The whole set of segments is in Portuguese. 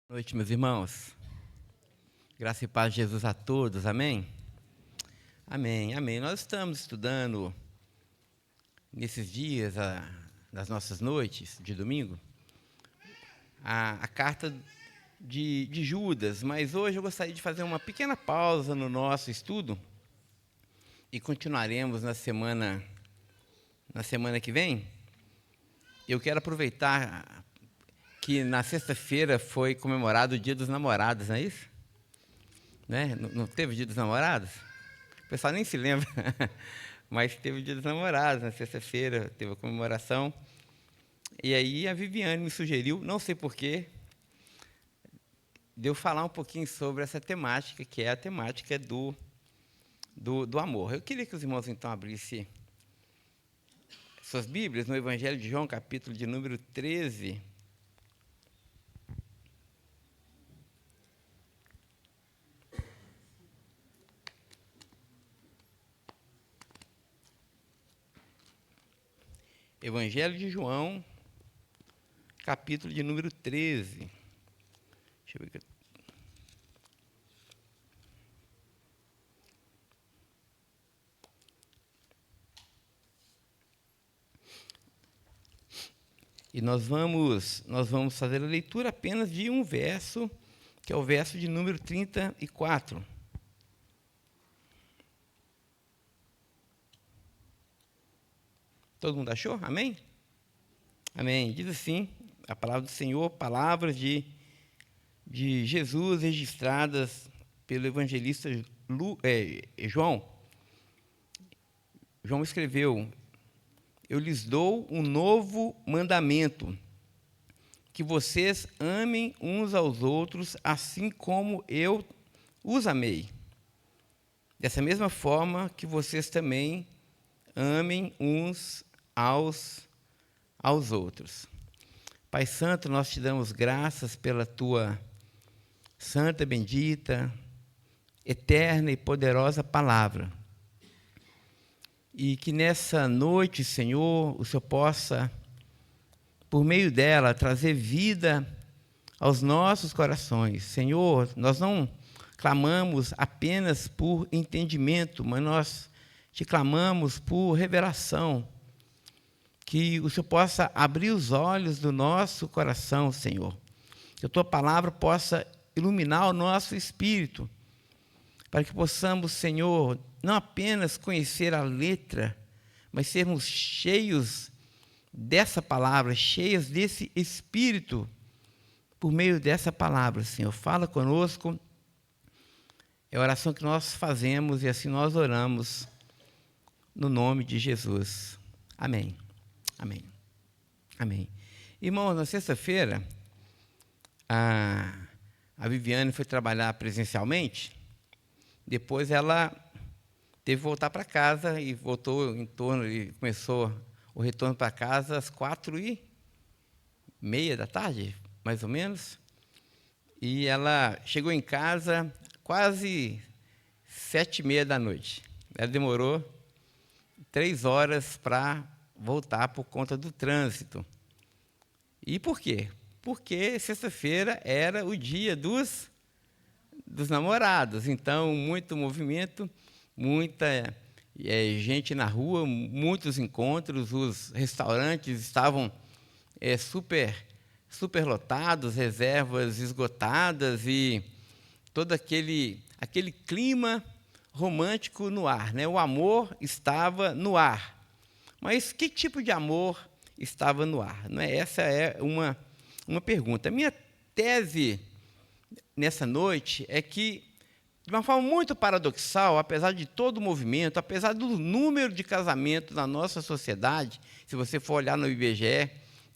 Boa noite, meus irmãos. Graça e paz de Jesus a todos, amém? Amém, amém. Nós estamos estudando, nesses dias, das nossas noites de domingo, a carta de Judas, mas hoje eu gostaria de fazer uma pequena pausa no nosso estudo e continuaremos na semana que vem. Eu quero aproveitar que na sexta-feira foi comemorado o Dia dos Namorados, não é isso? Né? Não teve o Dia dos Namorados? O pessoal nem se lembra, mas teve o Dia dos Namorados, na sexta-feira teve a comemoração. E aí a Viviane me sugeriu, não sei porquê, de eu falar um pouquinho sobre essa temática, que é a temática do amor. Eu queria que os irmãos, então, abrissem suas Bíblias no Evangelho de João, capítulo de número 13. Evangelho de João, capítulo de número 13. Deixa eu ver aqui. E nós vamos fazer a leitura apenas de um verso, que é o verso de número 34. Todo mundo achou? Amém? Amém. Diz assim, a palavra do Senhor, palavras de Jesus registradas pelo evangelista João. João escreveu: eu lhes dou um novo mandamento, que vocês amem uns aos outros, assim como eu os amei. Dessa mesma forma que vocês também amem uns aos outros. Pai Santo, nós te damos graças pela tua santa, bendita, eterna e poderosa palavra. E que nessa noite, Senhor, o Senhor possa, por meio dela, trazer vida aos nossos corações. Senhor, nós não clamamos apenas por entendimento, mas nós te clamamos por revelação. Que o Senhor possa abrir os olhos do nosso coração, Senhor. Que a tua palavra possa iluminar o nosso espírito, para que possamos, Senhor, não apenas conhecer a letra, mas sermos cheios dessa palavra, cheios desse Espírito, por meio dessa palavra, Senhor. Fala conosco, é a oração que nós fazemos e assim nós oramos, no nome de Jesus. Amém. Amém. Amém. Irmãos, na sexta-feira, a Viviane foi trabalhar presencialmente. Depois ela teve que voltar para casa e voltou e começou o retorno para casa às 4:30 da tarde, mais ou menos. E ela chegou em casa quase 7:30 da noite. Ela demorou 3 horas para voltar por conta do trânsito. E por quê? Porque sexta-feira era o dia dos namorados. Então, muito movimento, muita gente na rua, muitos encontros, os restaurantes estavam super lotados, reservas esgotadas e todo aquele clima romântico no ar, né? O amor estava no ar. Mas que tipo de amor estava no ar? Não é? Essa é uma pergunta. A minha tese nessa noite é que, de uma forma muito paradoxal, apesar de todo o movimento, apesar do número de casamentos na nossa sociedade, se você for olhar no IBGE,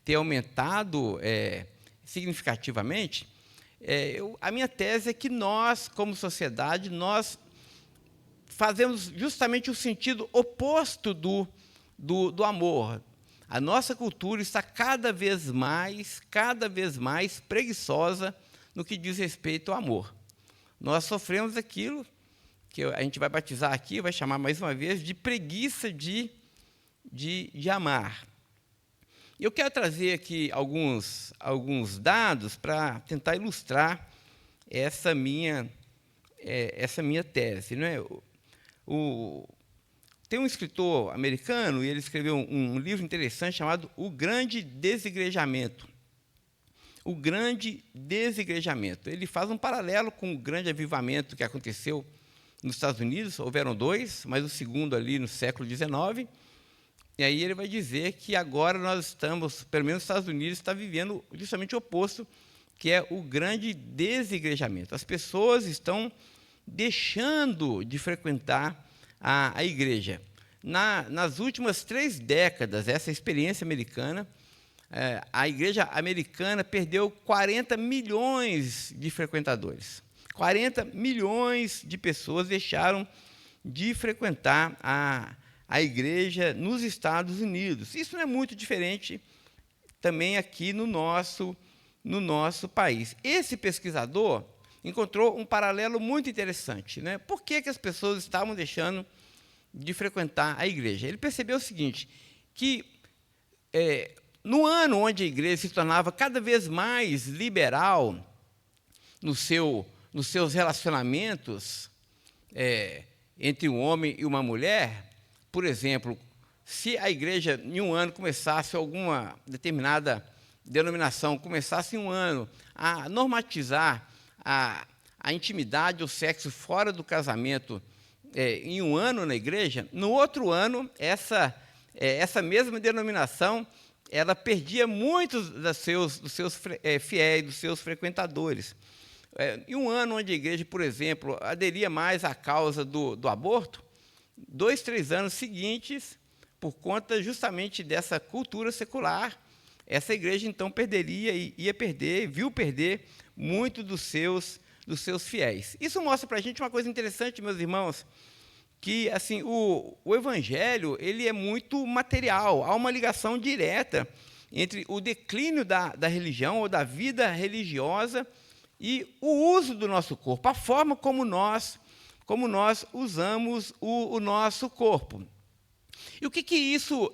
ter aumentado significativamente, a minha tese é que nós, como sociedade, nós fazemos justamente o sentido oposto do amor. A nossa cultura está cada vez mais preguiçosa no que diz respeito ao amor. Nós sofremos aquilo que a gente vai batizar aqui, vai chamar mais uma vez de preguiça de amar. Eu quero trazer aqui alguns dados para tentar ilustrar essa minha tese. Não é? Tem um escritor americano, e ele escreveu um livro interessante chamado O Grande Desigrejamento. O Grande Desigrejamento. Ele faz um paralelo com o grande avivamento que aconteceu nos Estados Unidos. Houveram dois, mas o segundo ali no século XIX. E aí ele vai dizer que agora nós estamos, pelo menos os Estados Unidos, está vivendo justamente o oposto, que é o grande desigrejamento. As pessoas estão deixando de frequentar a igreja. Nas últimas 3 décadas, essa experiência americana, a igreja americana perdeu 40 milhões de frequentadores. 40 milhões de pessoas deixaram de frequentar a igreja nos Estados Unidos. Isso não é muito diferente também aqui no nosso país. Esse pesquisador encontrou um paralelo muito interessante. Né? Por que as pessoas estavam deixando de frequentar a igreja? Ele percebeu o seguinte, que no ano onde a igreja se tornava cada vez mais liberal nos seus relacionamentos entre um homem e uma mulher, por exemplo, se a igreja, em um ano, começasse alguma determinada denominação, começasse em um ano a normatizar a intimidade, o sexo fora do casamento em um ano na igreja, no outro ano, essa mesma denominação ela perdia muitos dos seus fiéis, dos seus frequentadores. Em um ano onde a igreja, por exemplo, aderia mais à causa do aborto, 2, 3 anos seguintes, por conta justamente dessa cultura secular, essa igreja então viu perder muito dos seus fiéis. Isso mostra para a gente uma coisa interessante, meus irmãos, que assim, o evangelho ele é muito material, há uma ligação direta entre o declínio da religião ou da vida religiosa e o uso do nosso corpo, a forma como nós usamos o nosso corpo. E o que isso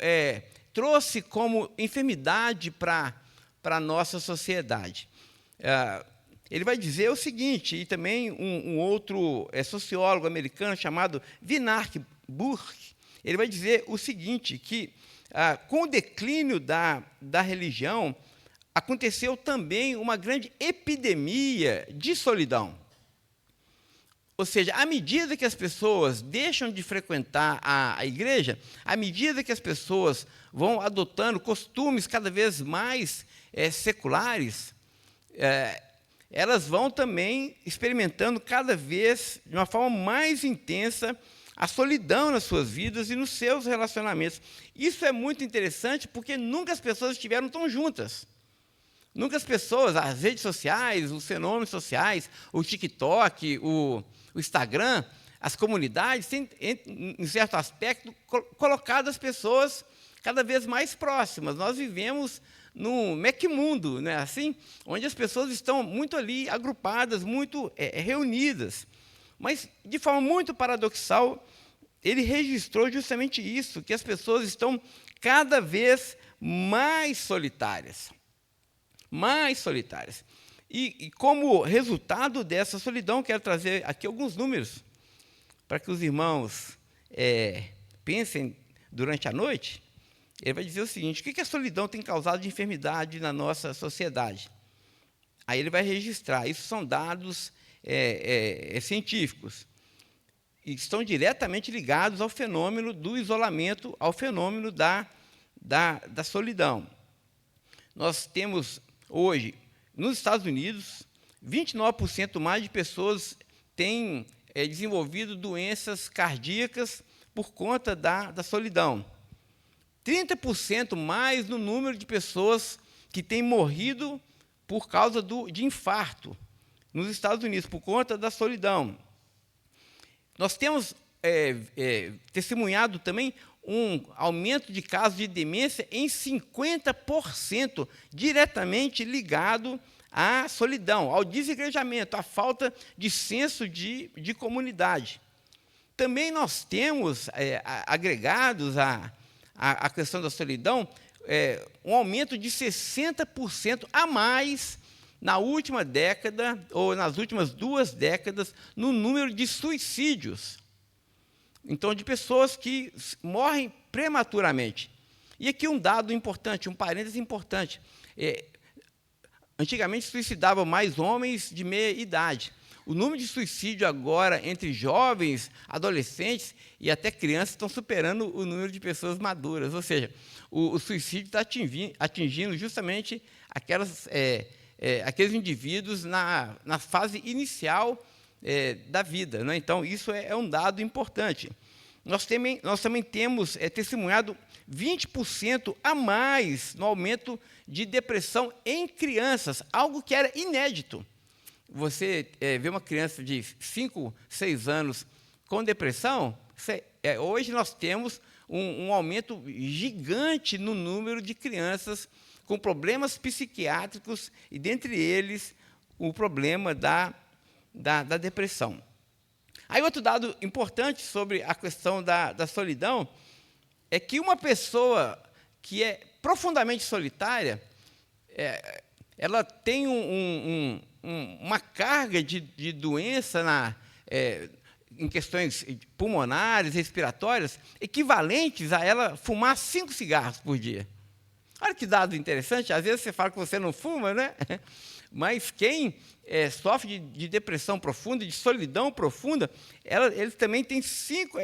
trouxe como enfermidade para a nossa sociedade? Ele vai dizer o seguinte, e também um outro sociólogo americano chamado Vinark Burke, ele vai dizer o seguinte, que com o declínio da religião, aconteceu também uma grande epidemia de solidão. Ou seja, à medida que as pessoas deixam de frequentar a igreja, à medida que as pessoas vão adotando costumes cada vez mais seculares, elas vão também experimentando cada vez, de uma forma mais intensa, a solidão nas suas vidas e nos seus relacionamentos. Isso é muito interessante, porque nunca as pessoas estiveram tão juntas. Nunca as pessoas, as redes sociais, os fenômenos sociais, o TikTok, o Instagram, as comunidades, têm, em certo aspecto, colocado as pessoas cada vez mais próximas. Nós vivemos no Mecmundo, né, assim, onde as pessoas estão muito ali agrupadas, muito reunidas. Mas, de forma muito paradoxal, ele registrou justamente isso, que as pessoas estão cada vez mais solitárias. Mais solitárias. E como resultado dessa solidão, quero trazer aqui alguns números, para que os irmãos pensem durante a noite. Ele vai dizer o seguinte, o que a solidão tem causado de enfermidade na nossa sociedade? Aí ele vai registrar, isso são dados científicos, e estão diretamente ligados ao fenômeno do isolamento, ao fenômeno da solidão. Nós temos hoje, nos Estados Unidos, 29% mais de pessoas têm desenvolvido doenças cardíacas por conta da solidão. 30% mais no número de pessoas que têm morrido por causa de infarto nos Estados Unidos, por conta da solidão. Nós temos testemunhado também um aumento de casos de demência em 50%, diretamente ligado à solidão, ao desigrejamento, à falta de senso de comunidade. Também nós temos agregados à questão da solidão um aumento de 60% a mais na última década, ou nas últimas 2 décadas, no número de suicídios. Então, de pessoas que morrem prematuramente. E aqui um dado importante, um parêntese importante. Antigamente, suicidavam mais homens de meia idade. O número de suicídio agora entre jovens, adolescentes e até crianças estão superando o número de pessoas maduras. Ou seja, o suicídio está atingindo justamente aqueles indivíduos na fase inicial da vida, né? Então, isso é um dado importante. Nós também temos testemunhado 20% a mais no aumento de depressão em crianças, algo que era inédito. Você vê uma criança de 5, 6 anos com depressão, hoje nós temos um aumento gigante no número de crianças com problemas psiquiátricos, e dentre eles o problema da depressão. Aí outro dado importante sobre a questão da solidão é que uma pessoa que é profundamente solitária, ela tem uma carga de doença em questões pulmonares, respiratórias, equivalentes a ela fumar 5 cigarros por dia. Olha que dado interessante. Às vezes você fala que você não fuma, né? Mas quem sofre de depressão profunda, de solidão profunda, ele também tem 5...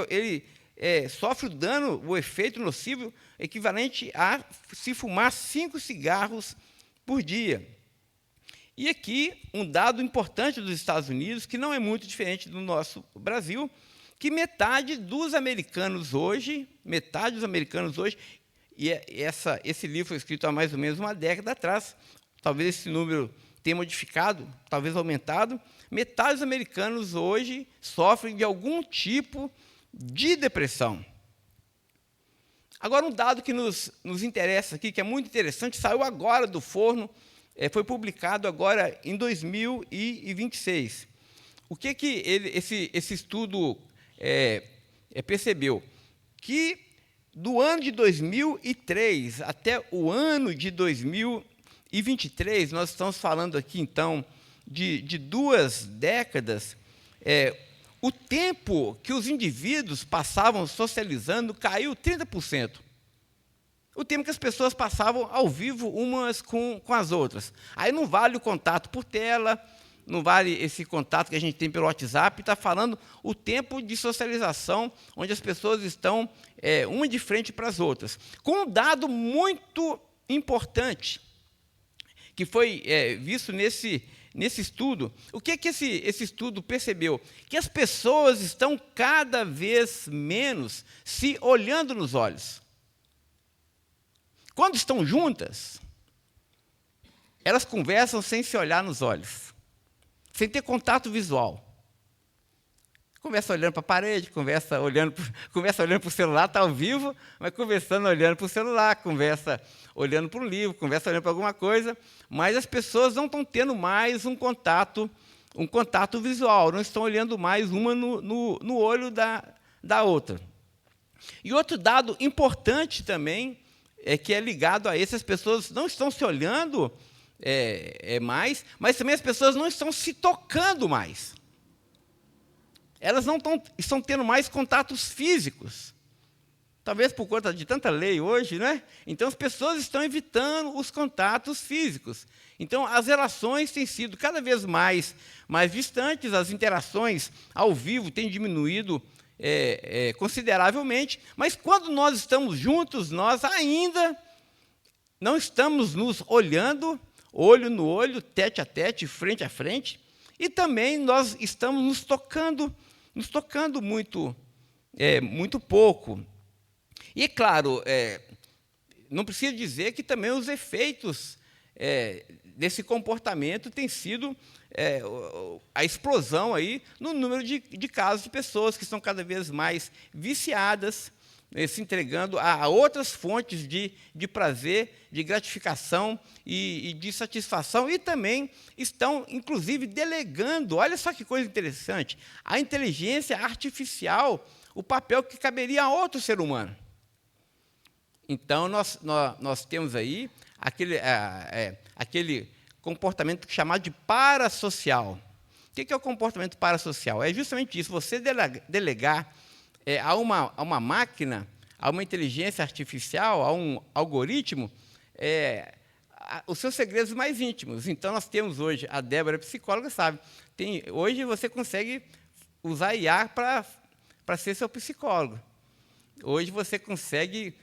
ele sofre o efeito nocivo equivalente a se fumar 5 cigarros por dia. E aqui, um dado importante dos Estados Unidos, que não é muito diferente do nosso Brasil, que metade dos americanos hoje, e esse livro foi escrito há mais ou menos uma década atrás, talvez esse número tenha modificado, talvez aumentado, metade dos americanos hoje sofrem de algum tipo de depressão. Agora, um dado que nos interessa aqui, que é muito interessante, saiu agora do forno, foi publicado agora em 2026. O que esse estudo percebeu? Que do ano de 2003 até o ano de 2023, nós estamos falando aqui, então, de 2 décadas, o tempo que os indivíduos passavam socializando caiu 30%. O tempo que as pessoas passavam ao vivo umas com as outras. Aí não vale o contato por tela, não vale esse contato que a gente tem pelo WhatsApp, está falando o tempo de socialização, onde as pessoas estão uma de frente para as outras. Com um dado muito importante, que foi visto nesse estudo. O que esse estudo percebeu? Que as pessoas estão cada vez menos se olhando nos olhos. Quando estão juntas, elas conversam sem se olhar nos olhos, sem ter contato visual. Conversa olhando para a parede, conversa olhando para o celular, está ao vivo, mas conversando olhando para o celular, conversa olhando para um livro, conversa olhando para alguma coisa, mas as pessoas não estão tendo mais um contato visual, não estão olhando mais uma no olho da outra. E outro dado importante também, que é ligado a esse, as pessoas não estão se olhando mais, mas também as pessoas não estão se tocando mais. Elas não estão tendo mais contatos físicos. Talvez por conta de tanta lei hoje, né? Então, as pessoas estão evitando os contatos físicos. Então, as relações têm sido cada vez mais distantes, as interações ao vivo têm diminuído consideravelmente, mas quando nós estamos juntos, nós ainda não estamos nos olhando, olho no olho, tete a tete, frente a frente, e também nós estamos nos tocando muito pouco. E, é claro, não preciso dizer que também os efeitos desse comportamento têm sido a explosão aí no número de casos de pessoas que estão cada vez mais viciadas, se entregando a outras fontes de prazer, de gratificação e de satisfação, e também estão, inclusive, delegando, olha só que coisa interessante, a inteligência artificial, o papel que caberia a outro ser humano. Então, nós temos aí aquele comportamento chamado de parasocial. O que é o comportamento parasocial? É justamente isso, você delegar a uma máquina, a uma inteligência artificial, a um algoritmo, os seus segredos mais íntimos. Então, nós temos hoje, a Débora, psicóloga, sabe, hoje você consegue usar IA para ser seu psicólogo. Hoje você consegue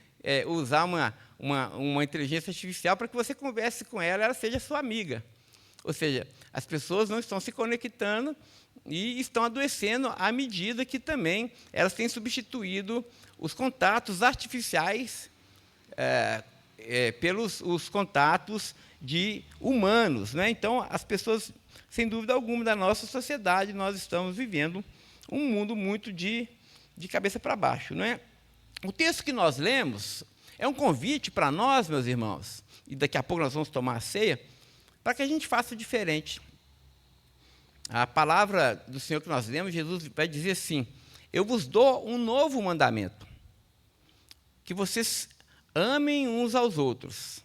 usar uma inteligência artificial para que você converse com ela, ela seja sua amiga. Ou seja, as pessoas não estão se conectando e estão adoecendo à medida que também elas têm substituído os contatos artificiais pelos os contatos de humanos, né? Então, as pessoas, sem dúvida alguma, da nossa sociedade, nós estamos vivendo um mundo muito de cabeça para baixo, não é? O texto que nós lemos é um convite para nós, meus irmãos, e daqui a pouco nós vamos tomar a ceia, para que a gente faça diferente. A palavra do Senhor que nós lemos, Jesus vai dizer assim: eu vos dou um novo mandamento, que vocês amem uns aos outros.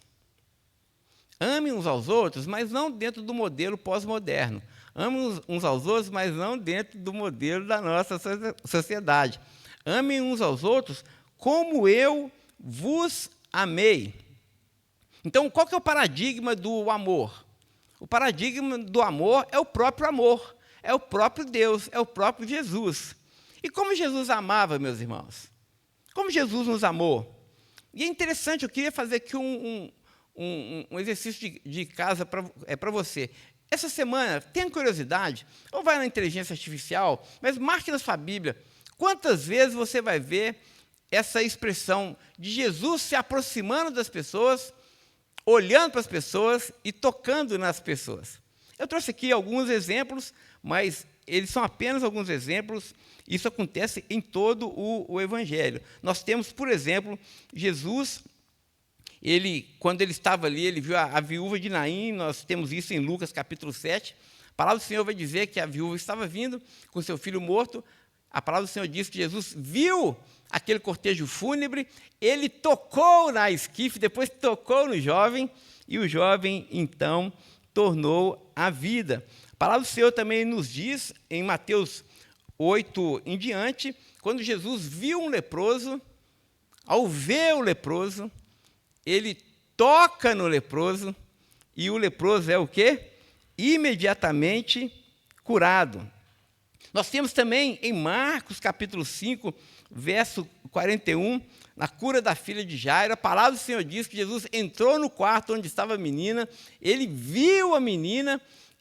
Amem uns aos outros, mas não dentro do modelo pós-moderno. Amem uns aos outros, mas não dentro do modelo da nossa sociedade. Amem uns aos outros como eu vos amei. Então, qual que é o paradigma do amor? O paradigma do amor é o próprio amor, é o próprio Deus, é o próprio Jesus. E como Jesus amava, meus irmãos? Como Jesus nos amou? E é interessante, eu queria fazer aqui um exercício de casa para você. Essa semana, tenha curiosidade, ou vai na inteligência artificial, mas marque na sua Bíblia, quantas vezes você vai ver essa expressão de Jesus se aproximando das pessoas, olhando para as pessoas e tocando nas pessoas. Eu trouxe aqui alguns exemplos, mas eles são apenas alguns exemplos. Isso acontece em todo o Evangelho. Nós temos, por exemplo, Jesus, quando ele estava ali, ele viu a viúva de Naim, nós temos isso em Lucas capítulo 7. A palavra do Senhor vai dizer que a viúva estava vindo com seu filho morto. A palavra do Senhor diz que Jesus viu aquele cortejo fúnebre, ele tocou na esquife, depois tocou no jovem, e o jovem, então, tornou a vida. A palavra do Senhor também nos diz, em Mateus 8 em diante, quando Jesus viu um leproso, ao ver o leproso, ele toca no leproso, e o leproso é o quê? Imediatamente curado. Nós temos também em Marcos capítulo 5, verso 41, na cura da filha de Jairo, a palavra do Senhor diz que Jesus entrou no quarto onde estava a menina, ele viu a menina,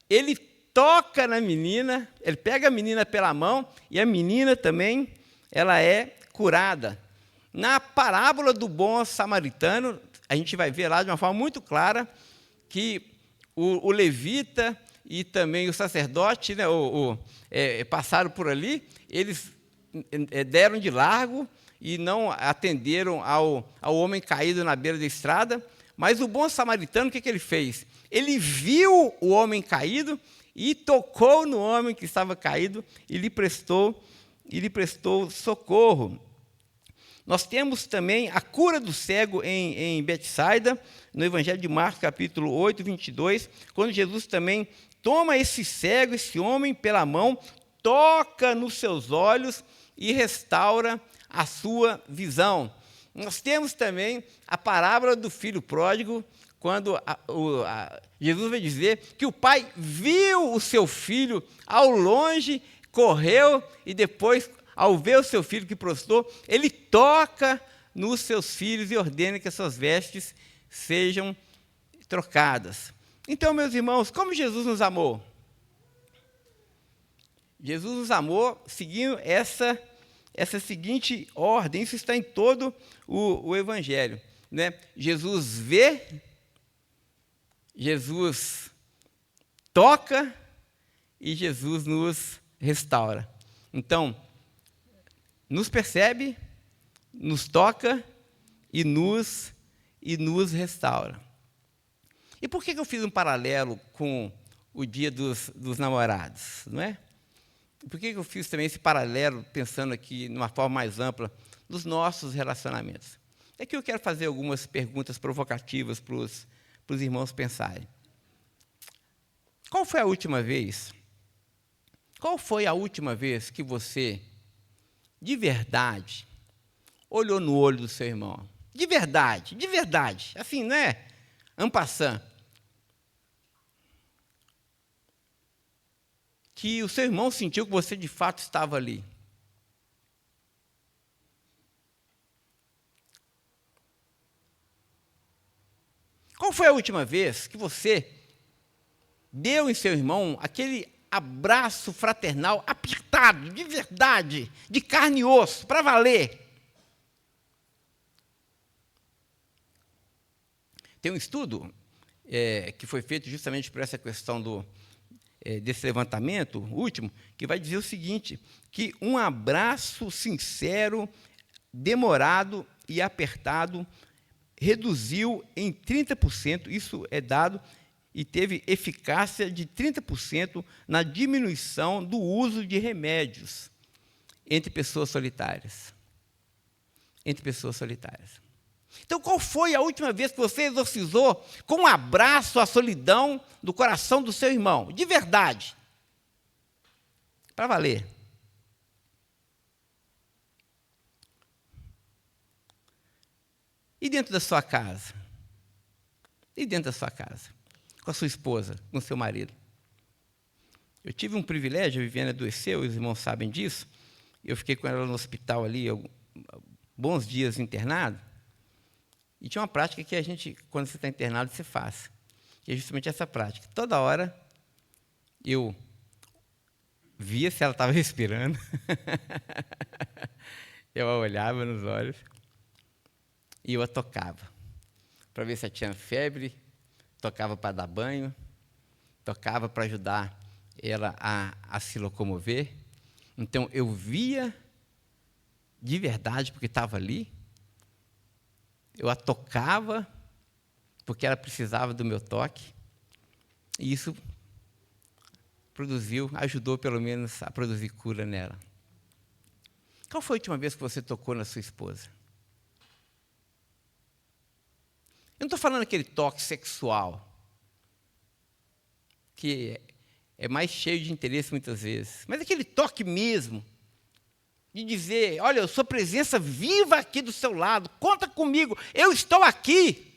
ele toca na menina, ele pega a menina pela mão e a menina também, ela é curada. Na parábola do bom samaritano, a gente vai ver lá de uma forma muito clara que o levita e também o sacerdote, né, passaram por ali, eles deram de largo e não atenderam ao homem caído na beira da estrada, mas o bom samaritano, o que ele fez? Ele viu o homem caído e tocou no homem que estava caído e lhe prestou socorro. Nós temos também a cura do cego em Betsaida, no Evangelho de Marcos, capítulo 8, 22, quando Jesus também toma esse cego, esse homem, pela mão, toca nos seus olhos e restaura a sua visão. Nós temos também a parábola do filho pródigo, quando Jesus vai dizer que o pai viu o seu filho ao longe, correu e depois, ao ver o seu filho que prostrou, ele toca nos seus filhos e ordena que as suas vestes sejam trocadas. Então, meus irmãos, como Jesus nos amou? Jesus nos amou seguindo essa seguinte ordem, isso está em todo o Evangelho, né? Jesus vê, Jesus toca e Jesus nos restaura. Então, nos percebe, nos toca e nos restaura. E por que eu fiz um paralelo com o Dia dos Namorados, não é? Por que eu fiz também esse paralelo, pensando aqui, de uma forma mais ampla, dos nossos relacionamentos? É que eu quero fazer algumas perguntas provocativas para os irmãos pensarem. Qual foi a última vez que você, de verdade, olhou no olho do seu irmão? De verdade, assim, não é en passant. Que o seu irmão sentiu que você de fato estava ali. Qual foi a última vez que você deu em seu irmão aquele abraço fraternal apertado, de verdade, de carne e osso, para valer? Tem um estudo que foi feito justamente por essa questão desse levantamento último, que vai dizer o seguinte, que um abraço sincero, demorado e apertado reduziu em 30%, isso é dado, e teve eficácia de 30% na diminuição do uso de remédios entre pessoas solitárias. Então, qual foi a última vez que você exorcizou com um abraço a solidão do coração do seu irmão? De verdade. Para valer. E dentro da sua casa? Com a sua esposa, com o seu marido? Eu tive um privilégio, a Viviane adoeceu, os irmãos sabem disso. Eu fiquei com ela no hospital ali, bons dias internado. E tinha uma prática que a gente, quando você está internado, você faz. Que é justamente essa prática. Toda hora eu via se ela estava respirando. Eu a olhava nos olhos e eu a tocava. Para ver se ela tinha febre, tocava para dar banho, tocava para ajudar ela a se locomover. Então, eu via de verdade, porque estava ali. Eu a tocava, porque ela precisava do meu toque. E isso ajudou pelo menos a produzir cura nela. Qual foi a última vez que você tocou na sua esposa? Eu não estou falando aquele toque sexual, que é mais cheio de interesse muitas vezes, mas aquele toque mesmo, de dizer, olha, eu sou presença viva aqui do seu lado, conta comigo, eu estou aqui.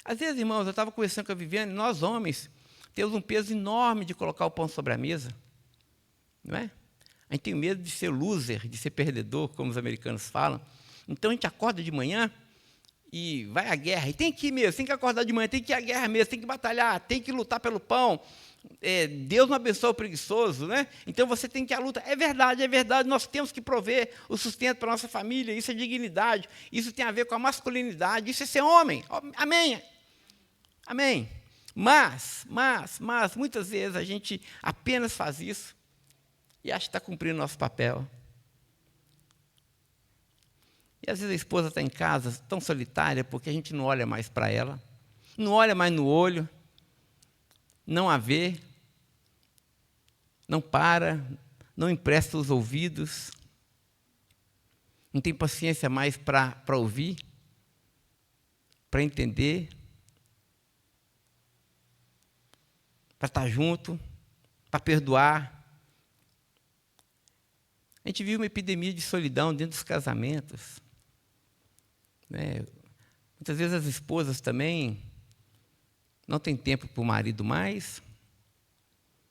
Às vezes, irmãos, eu estava conversando com a Viviane, nós homens temos um peso enorme de colocar o pão sobre a mesa, não é? A gente tem medo de ser loser, de ser perdedor, como os americanos falam. Então, a gente acorda de manhã e vai à guerra. E tem que ir mesmo, tem que acordar de manhã, tem que ir à guerra mesmo, tem que batalhar, tem que lutar pelo pão. Deus não abençoa o preguiçoso, né? Então, você tem que ir à luta. É verdade, nós temos que prover o sustento para a nossa família, isso é dignidade, isso tem a ver com a masculinidade, isso é ser homem. Amém? Amém. Mas, muitas vezes a gente apenas faz isso e acha que está cumprindo nosso papel. E às vezes a esposa está em casa tão solitária porque a gente não olha mais para ela, não olha mais no olho, não a vê, não para, não empresta os ouvidos, não tem paciência mais para ouvir, para entender, para estar junto, para perdoar. A gente vive uma epidemia de solidão dentro dos casamentos. Né? Muitas vezes as esposas também não têm tempo para o marido mais.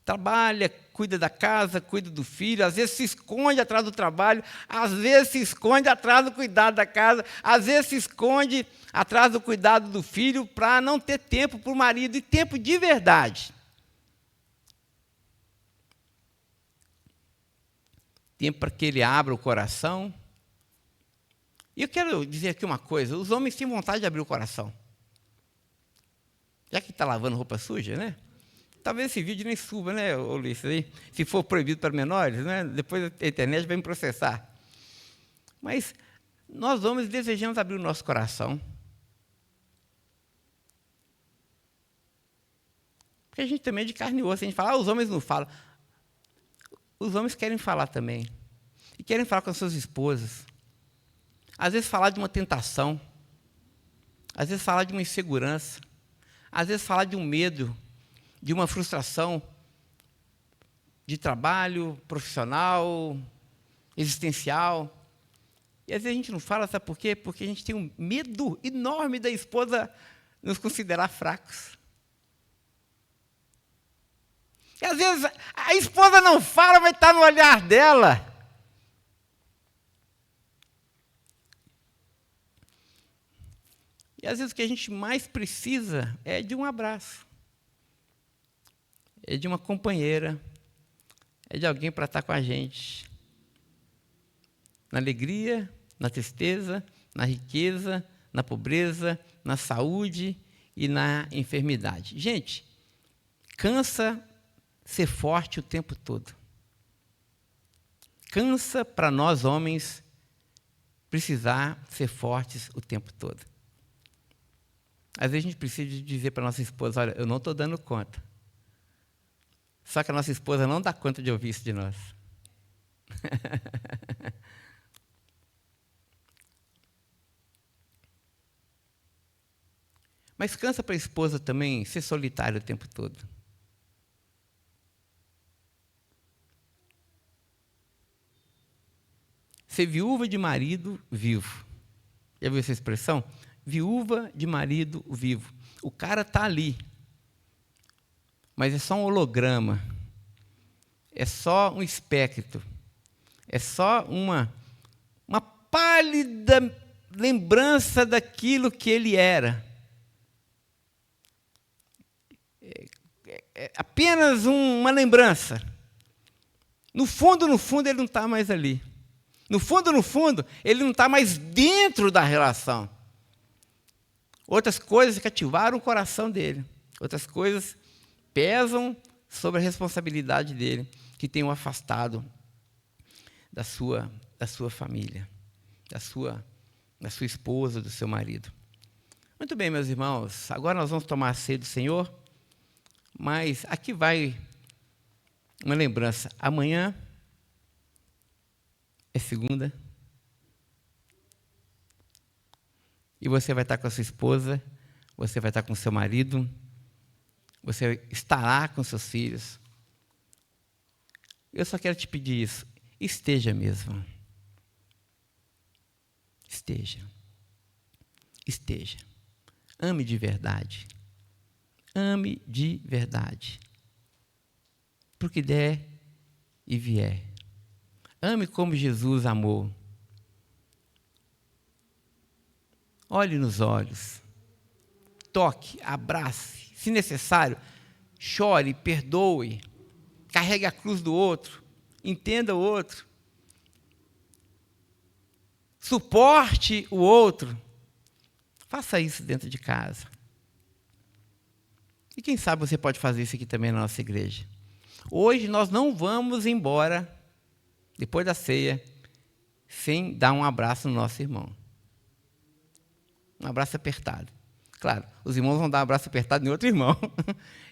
Trabalha, cuida da casa, cuida do filho, às vezes se esconde atrás do trabalho, às vezes se esconde atrás do cuidado da casa, às vezes se esconde atrás do cuidado do filho para não ter tempo para o marido, e tempo de verdade. Tempo para que ele abra o coração. E eu quero dizer aqui uma coisa, os homens têm vontade de abrir o coração. Já que está lavando roupa suja, né? Talvez esse vídeo nem suba, né, Luiz? Se for proibido para menores, né? Depois a internet vai me processar. Mas nós homens desejamos abrir o nosso coração. Porque a gente também é de carne e osso. A gente fala, os homens não falam. os homens querem falar também. E querem falar com as suas esposas. Às vezes falar de uma tentação. Às vezes falar de uma insegurança. Às vezes falar de um medo, de uma frustração de trabalho, profissional, existencial. E às vezes a gente não fala, sabe por quê? Porque a gente tem um medo enorme da esposa nos considerar fracos. E às vezes a esposa não fala, mas está no olhar dela. E às vezes o que a gente mais precisa é de um abraço. É de uma companheira. É de alguém para estar com a gente. Na alegria, na tristeza, na riqueza, na pobreza, na saúde e na enfermidade. Gente, cansa ser forte o tempo todo. Cansa para nós homens precisar ser fortes o tempo todo. Às vezes a gente precisa dizer para a nossa esposa, olha, eu não estou dando conta. Só que a nossa esposa não dá conta de ouvir isso de nós. Mas cansa para a esposa também ser solitária o tempo todo. Ser viúva de marido vivo. Já viu essa expressão? Viúva de marido vivo. O cara está ali, mas é só um holograma, é só um espectro, é só uma pálida lembrança daquilo que ele era. É apenas uma lembrança. No fundo, ele não está mais ali. No fundo, ele não está mais dentro da relação. Outras coisas cativaram o coração dele. Outras coisas pesam sobre a responsabilidade dele, que tem o afastado da sua família, da sua esposa, do seu marido. Muito bem, meus irmãos, agora nós vamos tomar a ceia do Senhor, mas aqui vai uma lembrança. Amanhã é segunda, e você vai estar com a sua esposa, você vai estar com o seu marido, você estará com seus filhos. Eu só quero te pedir isso, esteja mesmo. Esteja. Ame de verdade. Ame de verdade. Porque der e vier. Ame como Jesus amou. Olhe nos olhos. Toque, abrace. Se necessário, chore, perdoe. Carregue a cruz do outro. Entenda o outro. Suporte o outro. Faça isso dentro de casa. E quem sabe você pode fazer isso aqui também na nossa igreja. Hoje nós não vamos embora, depois da ceia, sem dar um abraço no nosso irmão. Um abraço apertado. Claro, os irmãos vão dar um abraço apertado em outro irmão.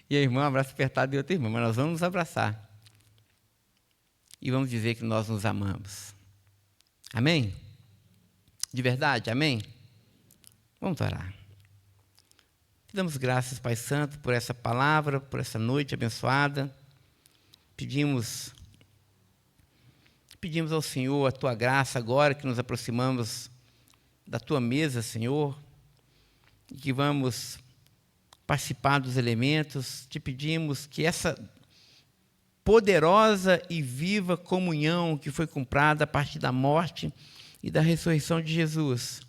E a irmã um abraço apertado em outro irmão. Mas nós vamos nos abraçar. E vamos dizer que nós nos amamos. Amém? De verdade, amém? Vamos orar. Te damos graças, Pai Santo, por essa palavra, por essa noite abençoada. Pedimos ao Senhor a Tua graça agora que nos aproximamos da Tua mesa, Senhor, e que vamos participar dos elementos. Te pedimos que essa poderosa e viva comunhão que foi comprada a partir da morte e da ressurreição de Jesus,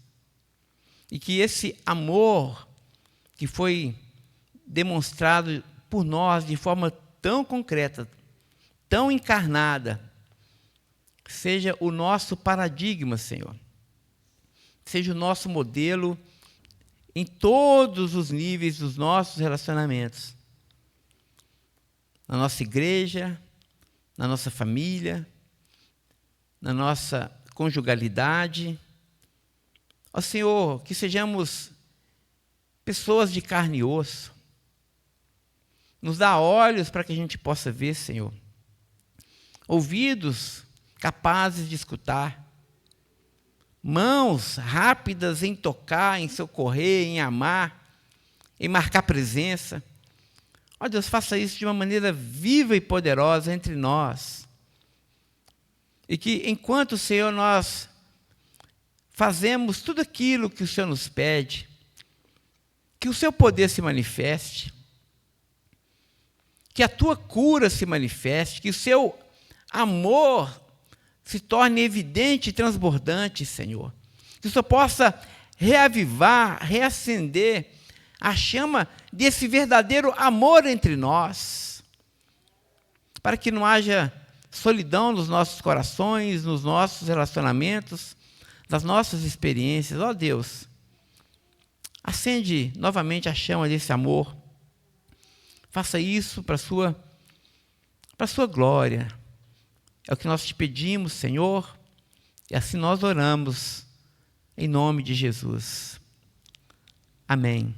e que esse amor que foi demonstrado por nós de forma tão concreta, tão encarnada, seja o nosso paradigma, Senhor. Seja o nosso modelo em todos os níveis dos nossos relacionamentos. Na nossa igreja, na nossa família, na nossa conjugalidade. Ó Senhor, que sejamos pessoas de carne e osso. Nos dá olhos para que a gente possa ver, Senhor, ouvidos capazes de escutar, mãos rápidas em tocar, em socorrer, em amar, em marcar presença. Ó Deus, faça isso de uma maneira viva e poderosa entre nós. E que enquanto, Senhor, nós fazemos tudo aquilo que o Senhor nos pede, que o seu poder se manifeste, que a tua cura se manifeste, que o seu amor se torne evidente e transbordante, Senhor. Que o Senhor possa reavivar, reacender a chama desse verdadeiro amor entre nós, para que não haja solidão nos nossos corações, nos nossos relacionamentos, nas nossas experiências. Ó Deus, acende novamente a chama desse amor. Faça isso para a sua glória. É o que nós te pedimos, Senhor, e assim nós oramos, em nome de Jesus. Amém.